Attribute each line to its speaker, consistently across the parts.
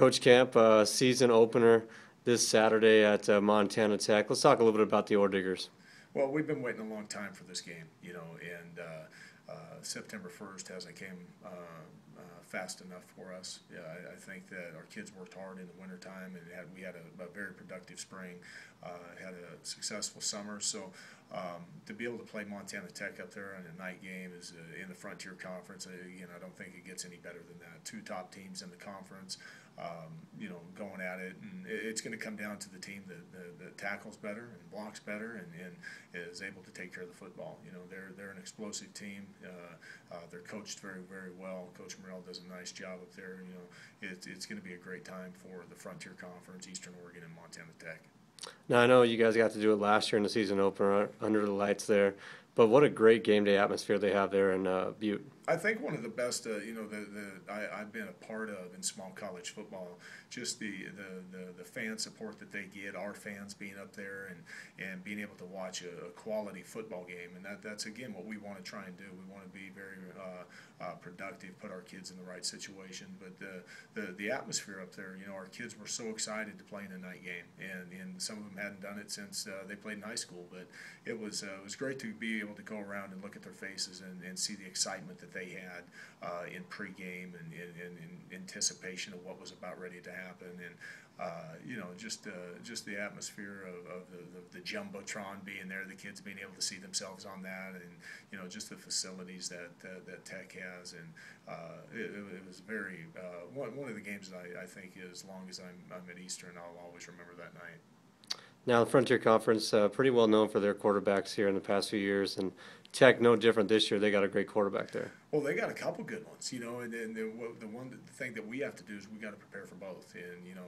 Speaker 1: Coach Camp, season opener this Saturday at Montana Tech. Let's talk a little bit about the Ore Diggers.
Speaker 2: Well, we've been waiting a long time for this game, and September 1st hasn't came fast enough for us. Yeah, I think that our kids worked hard in the wintertime, and we had a very productive spring, had a successful summer. So to be able to play Montana Tech up there in a night game is in the Frontier Conference. I don't think it gets any better than that. Two top teams in the conference. Going at it, and it's going to come down to the team that tackles better and blocks better and is able to take care of the football. They're an explosive team. They're coached very, very well. Coach Morrell does a nice job up there. It's going to be a great time for the Frontier Conference, Eastern Oregon, and Montana Tech.
Speaker 1: Now, I know you guys got to do it last year in the season opener under the lights there, but what a great game day atmosphere they have there in Butte.
Speaker 2: I think one of the best, I've been a part of in small college football, just the fan support that they get, our fans being up there and being able to watch a quality football game, and that's again what we want to try and do. We want to be very productive, put our kids in the right situation, but the atmosphere up there, our kids were so excited to play in a night game, and some of them hadn't done it since they played in high school, but it was great to be able to go around and look at their faces and see the excitement that they had in pregame and in anticipation of what was about ready to happen, and just the atmosphere of the jumbotron being there, the kids being able to see themselves on that, and just the facilities that Tech has, and it was very one of the games that I think as long as I'm at Eastern, I'll always remember that night.
Speaker 1: Now, the Frontier Conference, pretty well known for their quarterbacks here in the past few years, and Tech no different this year. They got a great quarterback there.
Speaker 2: Well, they got a couple good ones, and the thing that we have to do is we got to prepare for both. And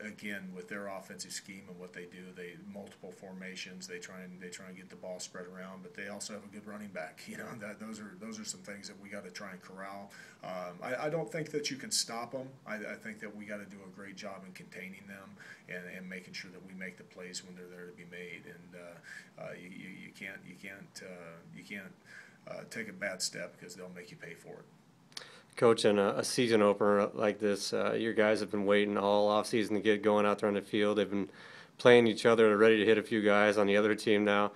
Speaker 2: again, with their offensive scheme and what they do, they multiple formations. They try and get the ball spread around, but they also have a good running back. Those are some things that we got to try and corral. I don't think that you can stop them. I think that we got to do a great job in containing them and making sure that we make the plays when they're there to be made. And you can't take a bad step because they'll make you pay for it.
Speaker 1: Coach, in a season opener like this, your guys have been waiting all offseason to get going out there on the field. They've been playing each other and ready to hit a few guys on the other team now.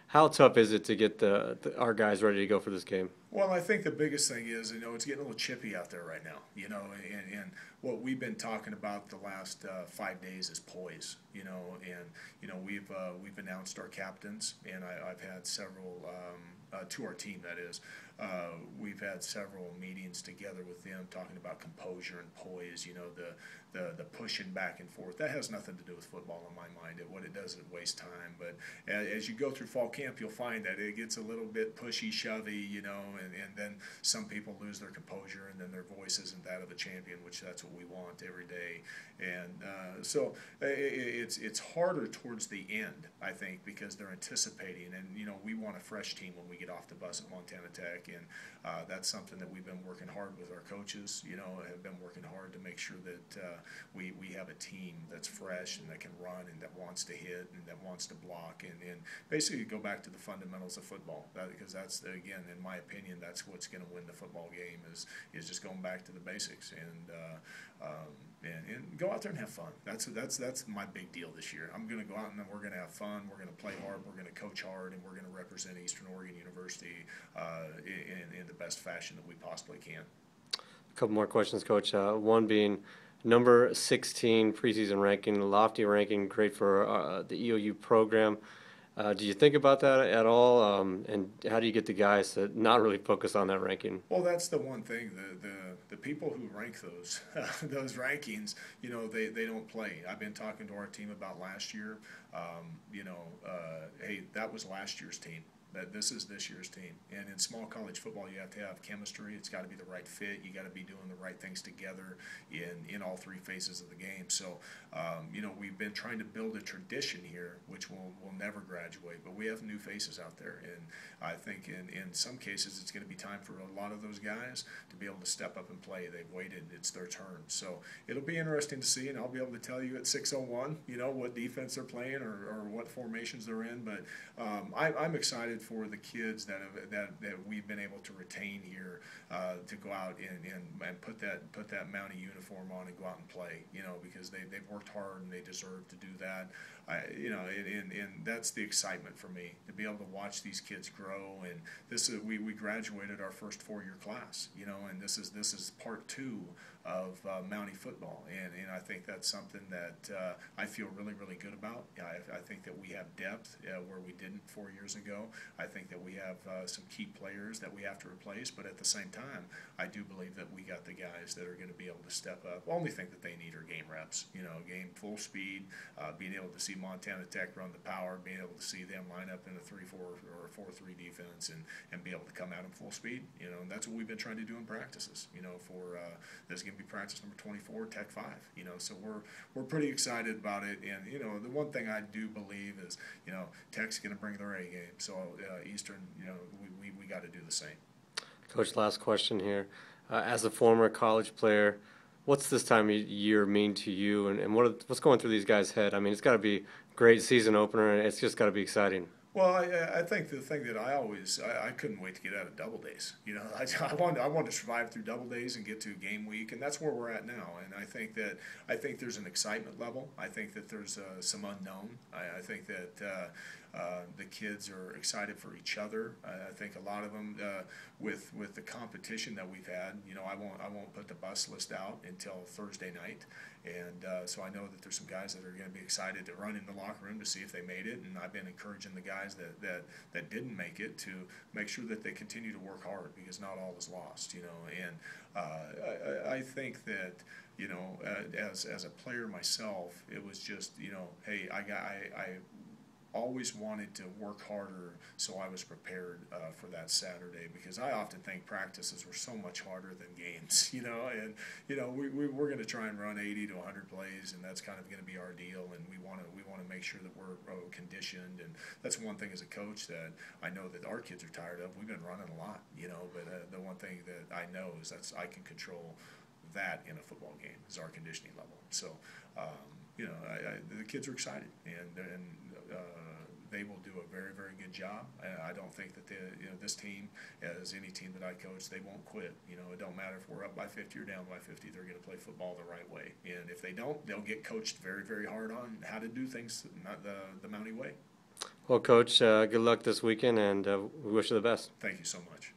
Speaker 1: How tough is it to get our guys ready to go for this game?
Speaker 2: Well, I think the biggest thing is, it's getting a little chippy out there right now, and what we've been talking about the last 5 days is poise, and we've announced our captains, and I've had several, to our team that is, we've had several meetings together with them talking about composure and poise, the pushing back and forth. That has nothing to do with football in my mind. What it does is waste time, but as you go through fall camp, you'll find that it gets a little bit pushy, shovey, and then some people lose their composure, and then their voice isn't that of a champion, which that's what we want every day. And so it's harder towards the end, I think, because they're anticipating, and we want a fresh team when we get off the bus at Montana Tech, and that's something that we've been working hard with our coaches. Have been working hard to make sure that we have a team that's fresh and that can run and that wants to hit and that wants to block, and basically go back to the fundamentals of football, because that's, again, in my opinion, that's what's going to win the football game is just going back to the basics and go out there and have fun. That's my big deal this year. I'm going to go out and we're going to have fun. We're going to play hard. We're going to coach hard, and we're going to represent Eastern Oregon University in the best fashion that we possibly can.
Speaker 1: A couple more questions, Coach. One being number 16 preseason ranking, lofty ranking, great for the EOU program. Do you think about that at all? And how do you get the guys to not really focus on that ranking?
Speaker 2: Well, that's the one thing. The people who rank those those rankings, they don't play. I've been talking to our team about last year. Hey, that was last year's team. That this is this year's team. And in small college football, you have to have chemistry. It's got to be the right fit. You got to be doing the right things together in all three phases of the game. So, we've been trying to build a tradition here, which will never graduate. But we have new faces out there, and I think in some cases it's going to be time for a lot of those guys to be able to step up and play. They've waited. It's their turn. So it'll be interesting to see, and I'll be able to tell you at 6:01, what defense they're playing or what formations they're in. But I'm excited excited for the kids that we've been able to retain here to go out and put that Mountie uniform on and go out and play. Because they've worked hard and they deserve to do that. And that's the excitement for me, to be able to watch these kids grow. And we graduated our first 4-year class. And this is part 2 of Mountie football, and I think that's something that I feel really, really good about. I think that we have depth where we didn't 4 years ago. I think that we have some key players that we have to replace, but at the same time, I do believe that we got the guys that are going to be able to step up. The only thing that they need are game reps, game full speed, being able to see Montana Tech run the power, being able to see them line up in a 3-4 or a 4-3 defense and be able to come at them full speed. And that's what we've been trying to do in practices, for this game. Be practice number 24, Tech 5. So we're pretty excited about it. And the one thing I do believe is Tech's going to bring their A game. So Eastern, we got to do the same.
Speaker 1: Coach, last question here. As a former college player, what's this time of year mean to you, and what's going through these guys' head? I mean, it's got to be a great season opener, and it's just got to be exciting.
Speaker 2: Well, I think the thing that I couldn't wait to get out of double days. I wanted to survive through double days and get to game week, and that's where we're at now. And I think there's an excitement level. I think that there's some unknown. I think that the kids are excited for each other. I think a lot of them, with the competition that we've had, I won't put the bus list out until Thursday night, and so I know that there's some guys that are going to be excited to run in the locker room to see if they made it, and I've been encouraging the guys that didn't make it to make sure that they continue to work hard, because not all is lost, and I think that as a player myself, it was just hey, I always wanted to work harder, so I was prepared for that Saturday, because I often think practices were so much harder than games, and we're going to try and run 80 to 100 plays, and that's kind of going to be our deal, and we want to make sure that we're conditioned, and that's one thing as a coach that I know that our kids are tired of. We've been running a lot, but the one thing that I know is I can control that in a football game is our conditioning level. So the kids are excited, and they will do a very, very good job. I don't think that this team, as any team that I coach, they won't quit. It don't matter if we're up by 50 or down by 50. They're going to play football the right way, and if they don't, they'll get coached very, very hard on how to do things not the Mountie way.
Speaker 1: Well, Coach, good luck this weekend, and we wish you the best.
Speaker 2: Thank you so much.